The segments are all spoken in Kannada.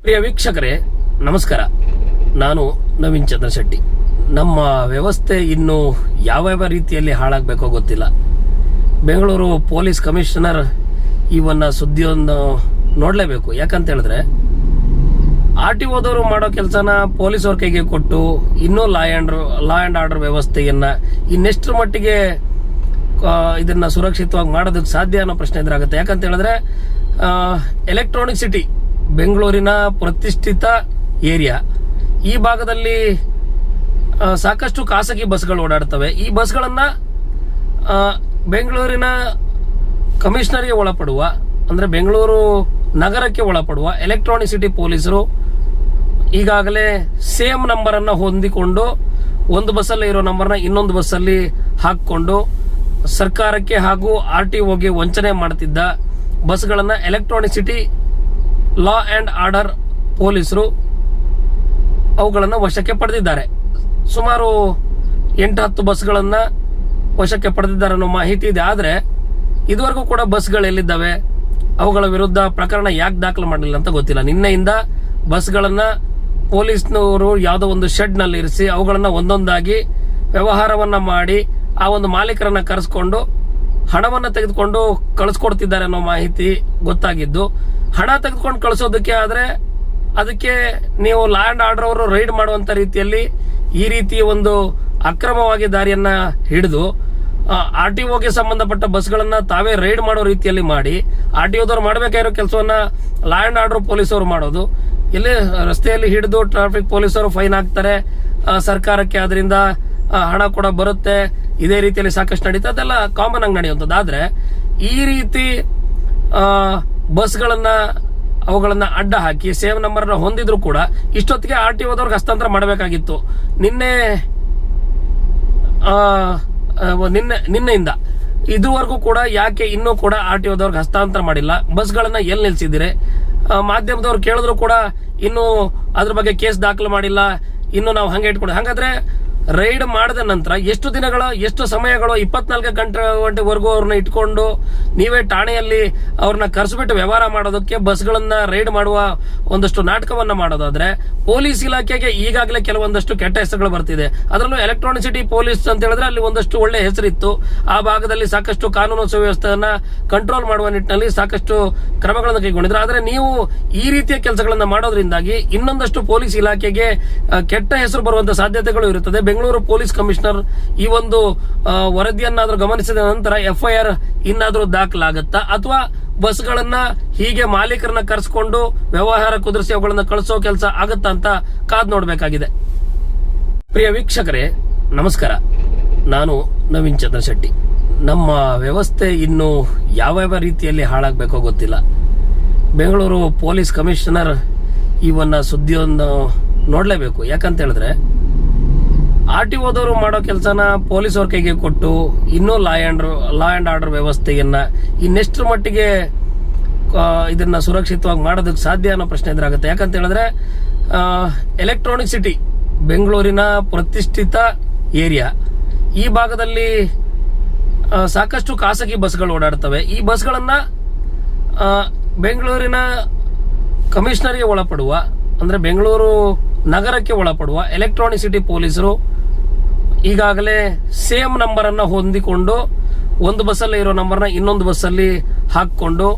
ಪ್ರಿಯ ವೀಕ್ಷಕರೇ ನಮಸ್ಕಾರ. ನಾನು ನವೀನ್ ಚಂದ್ರ ಶೆಟ್ಟಿ. ನಮ್ಮ ವ್ಯವಸ್ಥೆ ಇನ್ನು ಯಾವ ರೀತಿಯಲ್ಲಿ ಹಾಳಾಗಬೇಕೋ ಗೊತ್ತಿಲ್ಲ. ಬೆಂಗಳೂರು ಪೊಲೀಸ್ ಕಮಿಷನರ್ ಇವನ್ನ ಸುದ್ದಿಯನ್ನು ನೋಡಲೇಬೇಕು. ಯಾಕಂತ ಹೇಳಿದ್ರೆ RTOದವರು ಮಾಡೋ ಕೆಲಸನ ಪೊಲೀಸವ್ರ ಕೈಗೆ ಕೊಟ್ಟು ಇನ್ನೂ ಲಾ ಅಂಡ್ ಆರ್ಡರ್ ವ್ಯವಸ್ಥೆಯನ್ನ ಇನ್ನೆಷ್ಟರ ಮಟ್ಟಿಗೆ ಇದನ್ನ ಸುರಕ್ಷಿತವಾಗಿ ಮಾಡೋದಕ್ಕೆ ಸಾಧ್ಯ ಅನ್ನೋ ಪ್ರಶ್ನೆ ಎದುರಾಗುತ್ತೆ. ಯಾಕಂತ ಹೇಳಿದ್ರೆ ಎಲೆಕ್ಟ್ರಾನಿಕ್ ಸಿಟಿ ಬೆಂಗಳೂರಿನ ಪ್ರತಿಷ್ಠಿತ ಏರಿಯಾ. ಈ ಭಾಗದಲ್ಲಿ ಸಾಕಷ್ಟು ಖಾಸಗಿ ಬಸ್ಗಳು ಓಡಾಡ್ತವೆ. ಈ ಬಸ್ಗಳನ್ನ ಬೆಂಗಳೂರಿನ ಕಮಿಷನರ್ಗೆ ಒಳಪಡುವ ಅಂದ್ರೆ ಬೆಂಗಳೂರು ನಗರಕ್ಕೆ ಒಳಪಡುವ ಎಲೆಕ್ಟ್ರಾನಿಕ್ ಸಿಟಿ ಪೊಲೀಸರು ಈಗಾಗಲೇ ಸೇಮ್ ನಂಬರ್ ಅನ್ನ ಹೊಂದಿಕೊಂಡು ಒಂದು ಬಸ್ಸಲ್ಲಿ ಇರೋ ನಂಬರ್ನ ಇನ್ನೊಂದು ಬಸ್ಸಲ್ಲಿ ಹಾಕಿಕೊಂಡು ಸರ್ಕಾರಕ್ಕೆ ಹಾಗೂ RTOಗೆ ವಂಚನೆ ಮಾಡುತ್ತಿದ್ದ ಬಸ್ಗಳನ್ನ Electronic City law and order ಪೊಲೀಸರು ಅವುಗಳನ್ನು ವಶಕ್ಕೆ ಪಡೆದಿದ್ದಾರೆ. ಸುಮಾರು 8-10 ಬಸ್ಗಳನ್ನ ವಶಕ್ಕೆ ಪಡೆದಿದ್ದಾರೆ ಅನ್ನೋ ಮಾಹಿತಿ ಇದೆ. ಆದ್ರೆ ಇದುವರೆಗೂ ಕೂಡ ಬಸ್ಗಳು ಎಲ್ಲಿದ್ದಾವೆ, ಅವುಗಳ ವಿರುದ್ಧ ಪ್ರಕರಣ ಯಾಕೆ ದಾಖಲು ಮಾಡಲಿಲ್ಲ ಅಂತ ಗೊತ್ತಿಲ್ಲ. ನಿನ್ನೆಯಿಂದ ಬಸ್ಗಳನ್ನ ಪೊಲೀಸ್ನವರು ಯಾವುದೋ ಒಂದು ಶೆಡ್ ನಲ್ಲಿ ಇರಿಸಿ ಅವುಗಳನ್ನ ಒಂದೊಂದಾಗಿ ವ್ಯವಹಾರವನ್ನ ಮಾಡಿ ಆ ಒಂದು ಮಾಲೀಕರನ್ನ ಕರೆಸ್ಕೊಂಡು ಹಣವನ್ನ ತೆಗೆದುಕೊಂಡು ಕಳಿಸ್ಕೊಡ್ತಿದ್ದಾರೆ ಅನ್ನೋ ಮಾಹಿತಿ ಗೊತ್ತಾಗಿದ್ದು, ಹಣ ತೆಗೆದುಕೊಂಡು ಕಳಿಸೋದಕ್ಕೆ ಆದ್ರೆ ಅದಕ್ಕೆ ನೀವು ಲಾ ಅಂಡ್ ಆರ್ಡರ್ ಅವರು ರೈಡ್ ಮಾಡುವಂತ ರೀತಿಯಲ್ಲಿ ಈ ರೀತಿಯ ಒಂದು ಅಕ್ರಮವಾಗಿ ದಾರಿಯನ್ನ ಹಿಡಿದು RTOಗೆ ಸಂಬಂಧಪಟ್ಟ ಬಸ್ಗಳನ್ನ ತಾವೇ ರೈಡ್ ಮಾಡೋ ರೀತಿಯಲ್ಲಿ ಮಾಡಿ RTOದವ್ರು ಮಾಡಬೇಕಾಗಿರೋ ಕೆಲಸವನ್ನ ಲಾ ಅಂಡ್ ಆರ್ಡರ್ ಪೊಲೀಸರು ಮಾಡೋದು. ಇಲ್ಲಿ ರಸ್ತೆಯಲ್ಲಿ ಹಿಡಿದು ಟ್ರಾಫಿಕ್ ಪೊಲೀಸರು ಫೈನ್ ಹಾಕ್ತಾರೆ, ಸರ್ಕಾರಕ್ಕೆ ಅದರಿಂದ ಹಣ ಕೂಡ ಬರುತ್ತೆ. ಇದೇ ರೀತಿಯಲ್ಲಿ ಸಾಕಷ್ಟು ನಡೀತಾ, ಅದೆಲ್ಲ ಕಾಮನ್ ಆಗಿ ನಡೆಯುವಂಥದ್ದು. ಆದ್ರೆ ಈ ರೀತಿ ಬಸ್ಗಳನ್ನ ಅವುಗಳನ್ನ ಅಡ್ಡ ಹಾಕಿ ಸೇಮ್ ನಂಬರ್ ಹೊಂದಿದ್ರು ಕೂಡ ಇಷ್ಟೊತ್ತಿಗೆ RTOದವ್ರಿಗೆ ಹಸ್ತಾಂತರ ಮಾಡಬೇಕಾಗಿತ್ತು. ನಿನ್ನೆಯಿಂದ ಇದುವರೆಗೂ ಕೂಡ ಯಾಕೆ ಇನ್ನೂ ಕೂಡ RTOದವ್ರಿಗೆ ಹಸ್ತಾಂತರ ಮಾಡಿಲ್ಲ? ಬಸ್ಗಳನ್ನ ಎಲ್ಲಿ ನಿಲ್ಸಿದಿರಿ? ಮಾಧ್ಯಮದವ್ರು ಕೇಳಿದ್ರು ಕೂಡ ಇನ್ನು ಅದ್ರ ಬಗ್ಗೆ ಕೇಸ್ ದಾಖಲು ಮಾಡಿಲ್ಲ, ಇನ್ನು ನಾವು ಹಂಗೆ ಇಟ್ಕೊಂಡು. ಹಾಗಾದ್ರೆ ರೈಡ್ ಮಾಡಿದ ನಂತರ ಎಷ್ಟು ಸಮಯಗಳು 24 ಗಂಟೆವರೆಗೂ ಅವ್ರನ್ನ ಇಟ್ಕೊಂಡು ನೀವೇ ಠಾಣೆಯಲ್ಲಿ ಅವ್ರನ್ನ ಕರೆಸ್ಬಿಟ್ಟು ವ್ಯವಹಾರ ಮಾಡೋದಕ್ಕೆ ಬಸ್ಗಳನ್ನ ರೈಡ್ ಮಾಡುವ ಒಂದಷ್ಟು ನಾಟಕವನ್ನ ಮಾಡೋದಾದ್ರೆ ಪೊಲೀಸ್ ಇಲಾಖೆಗೆ ಈಗಾಗಲೇ ಕೆಲವೊಂದಷ್ಟು ಕೆಟ್ಟ ಹೆಸರುಗಳು ಬರ್ತಿದೆ. ಅದರಲ್ಲೂ ಎಲೆಕ್ಟ್ರಾನಿಕ್ ಸಿಟಿ ಪೊಲೀಸ್ ಅಂತ ಹೇಳಿದ್ರೆ ಅಲ್ಲಿ ಒಂದಷ್ಟು ಒಳ್ಳೆ ಹೆಸರಿತ್ತು. ಆ ಭಾಗದಲ್ಲಿ ಸಾಕಷ್ಟು ಕಾನೂನು ಸುವ್ಯವಸ್ಥೆಯನ್ನ ಕಂಟ್ರೋಲ್ ಮಾಡುವ ನಿಟ್ಟಿನಲ್ಲಿ ಸಾಕಷ್ಟು ಕ್ರಮಗಳನ್ನು ಕೈಗೊಂಡಿದ್ರು. ಆದ್ರೆ ನೀವು ಈ ರೀತಿಯ ಕೆಲಸಗಳನ್ನ ಮಾಡೋದ್ರಿಂದಾಗಿ ಇನ್ನೊಂದಷ್ಟು ಪೊಲೀಸ್ ಇಲಾಖೆಗೆ ಕೆಟ್ಟ ಹೆಸರು ಬರುವಂತ ಸಾಧ್ಯತೆಗಳು ಇರುತ್ತದೆ. ಬೆಂಗಳೂರು ಪೊಲೀಸ್ ಕಮಿಷನರ್ ಈ ಒಂದು ವರದಿಯನ್ನಾದ್ರೂ ಗಮನಿಸಿದ ನಂತರ FIR ಇನ್ನಾದ್ರೂ ದಾಖಲಾಗುತ್ತಾ, ಅಥವಾ ಬಸ್ಗಳನ್ನ ಹೀಗೆ ಮಾಲೀಕರನ್ನ ಕರೆಸ್ಕೊಂಡು ವ್ಯವಹಾರ ಕುದುರಿಸಿ ಅವುಗಳನ್ನ ಕಳಿಸೋ ಕೆಲಸ ಆಗುತ್ತಾ ಅಂತ ಕಾದ್ ನೋಡ್ಬೇಕಾಗಿದೆ. ಪ್ರಿಯ ವೀಕ್ಷಕರೇ ನಮಸ್ಕಾರ. ನಾನು ನವೀನ್ ಚಂದ್ರ ಶೆಟ್ಟಿ. ನಮ್ಮ ವ್ಯವಸ್ಥೆ ಇನ್ನು ಯಾವ ರೀತಿಯಲ್ಲಿ ಹಾಳಾಗಬೇಕೋ ಗೊತ್ತಿಲ್ಲ. ಬೆಂಗಳೂರು ಪೊಲೀಸ್ ಕಮಿಷನರ್ ಇವನ್ನ ಸುದ್ದಿಯನ್ನು ನೋಡಲೇಬೇಕು. ಯಾಕಂತ ಹೇಳಿದ್ರೆ RTOದವರು ಮಾಡೋ ಕೆಲಸನ ಪೊಲೀಸವ್ರ ಕೈಗೆ ಕೊಟ್ಟು ಇನ್ನೂ ಲಾ ಅಂಡ್ ಆರ್ಡರ್ ವ್ಯವಸ್ಥೆಯನ್ನ ಇನ್ನೆಷ್ಟರ ಮಟ್ಟಿಗೆ ಇದನ್ನ ಸುರಕ್ಷಿತವಾಗಿ ಮಾಡೋದಕ್ಕೆ ಸಾಧ್ಯ ಅನ್ನೋ ಪ್ರಶ್ನೆ ಎದುರಾಗುತ್ತೆ. ಯಾಕಂತ ಹೇಳಿದ್ರೆ ಎಲೆಕ್ಟ್ರಾನಿಕ್ ಸಿಟಿ ಬೆಂಗಳೂರಿನ ಪ್ರತಿಷ್ಠಿತ ಏರಿಯಾ. ಈ ಭಾಗದಲ್ಲಿ ಸಾಕಷ್ಟು ಖಾಸಗಿ ಬಸ್ಗಳು ಓಡಾಡ್ತವೆ. ಈ ಬಸ್ಗಳನ್ನ ಬೆಂಗಳೂರಿನ ಕಮಿಷನರ್ಗೆ ಒಳಪಡುವ ಅಂದ್ರೆ ಬೆಂಗಳೂರು ನಗರಕ್ಕೆ ಒಳಪಡುವ ಎಲೆಕ್ಟ್ರಾನಿಕ್ ಸಿಟಿ ಪೊಲೀಸರು ಈಗಾಗಲೇ ಸೇಮ್ ನಂಬರ್ ಅನ್ನ ಹೊಂದಿಕೊಂಡು ಒಂದು ಬಸ್ಸಲ್ಲಿ ಇರೋ ನಂಬರ್ನ ಇನ್ನೊಂದು ಬಸ್ಸಲ್ಲಿ ಹಾಕಿಕೊಂಡು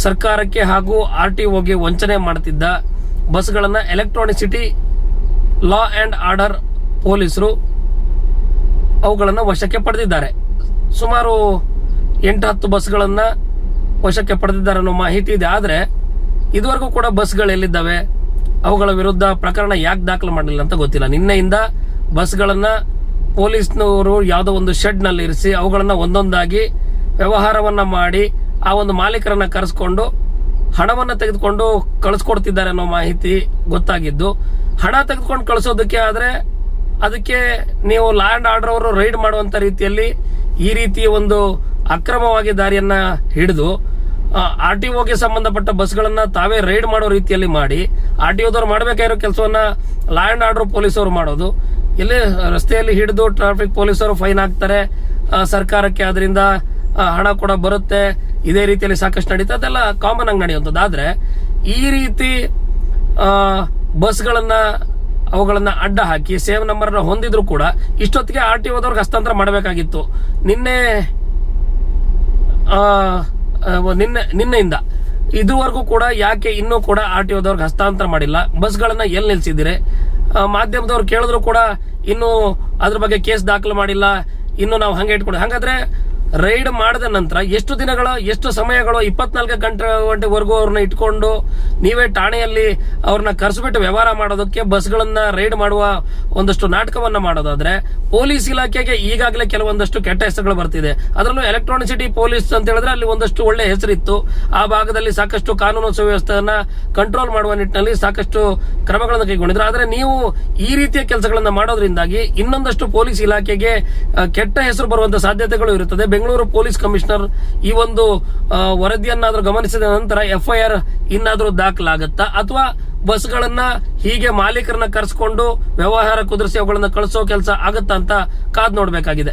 ಸರ್ಕಾರಕ್ಕೆ ಹಾಗೂ RTOಗೆ ವಂಚನೆ ಮಾಡುತ್ತಿದ್ದ ಬಸ್ಗಳನ್ನ Electronic City law and order ಪೊಲೀಸರು ಅವುಗಳನ್ನ ವಶಕ್ಕೆ ಪಡೆದಿದ್ದಾರೆ. ಸುಮಾರು 8-10 ಬಸ್ಗಳನ್ನ ವಶಕ್ಕೆ ಪಡೆದಿದ್ದಾರೆ ಅನ್ನೋ ಮಾಹಿತಿ ಇದೆ. ಆದ್ರೆ ಇದುವರೆಗೂ ಕೂಡ ಬಸ್ಗಳು ಎಲ್ಲಿದ್ದಾವೆ, ಅವುಗಳ ವಿರುದ್ಧ ಪ್ರಕರಣ ಯಾಕೆ ದಾಖಲು ಮಾಡಲಿಲ್ಲ ಅಂತ ಗೊತ್ತಿಲ್ಲ. ನಿನ್ನೆಯಿಂದ ಬಸ್ಗಳನ್ನ ಪೊಲೀಸ್ನವರು ಯಾವುದೋ ಒಂದು ಶೆಡ್ ನಲ್ಲಿ ಇರಿಸಿ ಅವುಗಳನ್ನ ಒಂದೊಂದಾಗಿ ವ್ಯವಹಾರವನ್ನ ಮಾಡಿ ಆ ಒಂದು ಮಾಲೀಕರನ್ನ ಕರೆಸ್ಕೊಂಡು ಹಣವನ್ನ ತೆಗೆದುಕೊಂಡು ಕಳಿಸ್ಕೊಡ್ತಿದ್ದಾರೆ ಅನ್ನೋ ಮಾಹಿತಿ ಗೊತ್ತಾಗಿದ್ದು, ಹಣ ತೆಗೆದುಕೊಂಡು ಕಳಿಸೋದಕ್ಕೆ ಆದ್ರೆ ಅದಕ್ಕೆ ನೀವು ಲಾ ಅಂಡ್ ಆರ್ಡರ್ ಅವರು ರೈಡ್ ಮಾಡುವಂತ ರೀತಿಯಲ್ಲಿ ಈ ರೀತಿಯ ಒಂದು ಅಕ್ರಮವಾಗಿ ದಾರಿಯನ್ನ ಹಿಡಿದು RTOಗೆ ಸಂಬಂಧಪಟ್ಟ ಬಸ್ಗಳನ್ನ ತಾವೇ ರೈಡ್ ಮಾಡೋ ರೀತಿಯಲ್ಲಿ ಮಾಡಿ RTOದವ್ರು ಮಾಡಬೇಕಾಗಿರೋ ಕೆಲಸವನ್ನ ಲಾ ಅಂಡ್ ಆರ್ಡರ್ ಪೊಲೀಸರು ಮಾಡೋದು. ಇಲ್ಲಿ ರಸ್ತೆಯಲ್ಲಿ ಹಿಡಿದು ಟ್ರಾಫಿಕ್ ಪೊಲೀಸರು ಫೈನ್ ಹಾಕ್ತಾರೆ, ಸರ್ಕಾರಕ್ಕೆ ಅದರಿಂದ ಹಣ ಕೂಡ ಬರುತ್ತೆ. ಇದೇ ರೀತಿಯಲ್ಲಿ ಸಾಕಷ್ಟು ನಡೀತಾ, ಅದೆಲ್ಲ ಕಾಮನ್ ಆಗಿ ನಡೆಯುವಂಥದ್ದು. ಆದ್ರೆ ಈ ರೀತಿ ಬಸ್ಗಳನ್ನ ಅವುಗಳನ್ನ ಅಡ್ಡ ಹಾಕಿ ಸೇವ್ ನಂಬರ್ ಹೊಂದಿದ್ರು ಕೂಡ ಇಷ್ಟೊತ್ತಿಗೆ RTOದವ್ರಿಗೆ ಹಸ್ತಾಂತರ ಮಾಡಬೇಕಾಗಿತ್ತು. ನಿನ್ನೆಯಿಂದ ಇದುವರೆಗೂ ಕೂಡ ಯಾಕೆ ಇನ್ನೂ ಕೂಡ RTOದವ್ರಿಗೆ ಹಸ್ತಾಂತರ ಮಾಡಿಲ್ಲ? ಬಸ್ಗಳನ್ನ ಎಲ್ಲಿ ನಿಲ್ಸಿದ್ದೀರಿ? ಮಾಧ್ಯಮದವ್ರು ಕೇಳಿದ್ರು ಕೂಡ ಇನ್ನೂ ಅದ್ರ ಬಗ್ಗೆ ಕೇಸ್ ದಾಖಲು ಮಾಡಿಲ್ಲ, ಇನ್ನು ನಾವು ಹಂಗೆ ಇಟ್ಕೊಂಡು. ಹಾಗಾದ್ರೆ ರೈಡ್ ಮಾಡಿದ ನಂತರ ಎಷ್ಟು ಸಮಯಗಳು 24 ಗಂಟೆವರೆಗೂ ಅವ್ರನ್ನ ಇಟ್ಕೊಂಡು ನೀವೇ ಠಾಣೆಯಲ್ಲಿ ಅವ್ರನ್ನ ಕರೆಸ್ಬಿಟ್ಟು ವ್ಯವಹಾರ ಮಾಡೋದಕ್ಕೆ ಬಸ್ಗಳನ್ನ ರೈಡ್ ಮಾಡುವ ಒಂದಷ್ಟು ನಾಟಕವನ್ನ ಮಾಡೋದಾದ್ರೆ ಪೊಲೀಸ್ ಇಲಾಖೆಗೆ ಈಗಾಗಲೇ ಕೆಲವೊಂದಷ್ಟು ಕೆಟ್ಟ ಹೆಸರುಗಳು ಬರ್ತಿದೆ. ಅದರಲ್ಲೂ ಎಲೆಕ್ಟ್ರಾನಿಸಿಟಿ ಪೊಲೀಸ್ ಅಂತ ಹೇಳಿದ್ರೆ ಅಲ್ಲಿ ಒಂದಷ್ಟು ಒಳ್ಳೆ ಹೆಸರಿತ್ತು. ಆ ಭಾಗದಲ್ಲಿ ಸಾಕಷ್ಟು ಕಾನೂನು ಸುವ್ಯವಸ್ಥೆಯನ್ನ ಕಂಟ್ರೋಲ್ ಮಾಡುವ ನಿಟ್ಟಿನಲ್ಲಿ ಸಾಕಷ್ಟು ಕ್ರಮಗಳನ್ನು ಕೈಗೊಂಡಿದ್ರು. ಆದ್ರೆ ನೀವು ಈ ರೀತಿಯ ಕೆಲಸಗಳನ್ನ ಮಾಡೋದ್ರಿಂದಾಗಿ ಇನ್ನೊಂದಷ್ಟು ಪೊಲೀಸ್ ಇಲಾಖೆಗೆ ಕೆಟ್ಟ ಹೆಸರು ಬರುವಂತ ಸಾಧ್ಯತೆಗಳು ಇರುತ್ತದೆ. ಬೆಂಗಳೂರು ಪೊಲೀಸ್ ಕಮಿಷನರ್ ಈ ಒಂದು ವರದಿಯನ್ನಾದ್ರೂ ಗಮನಿಸಿದ ನಂತರ FIR ಇನ್ನಾದ್ರೂ ದಾಖಲಾಗುತ್ತಾ, ಅಥವಾ ಬಸ್ಗಳನ್ನ ಹೀಗೆ ಮಾಲೀಕರನ್ನ ಕರೆಸ್ಕೊಂಡು ವ್ಯವಹಾರ ಕುದುರಿಸಿ ಅವುಗಳನ್ನ ಕಳಿಸೋ ಕೆಲಸ ಆಗುತ್ತಾ ಅಂತ ಕಾದ್ ನೋಡ್ಬೇಕಾಗಿದೆ.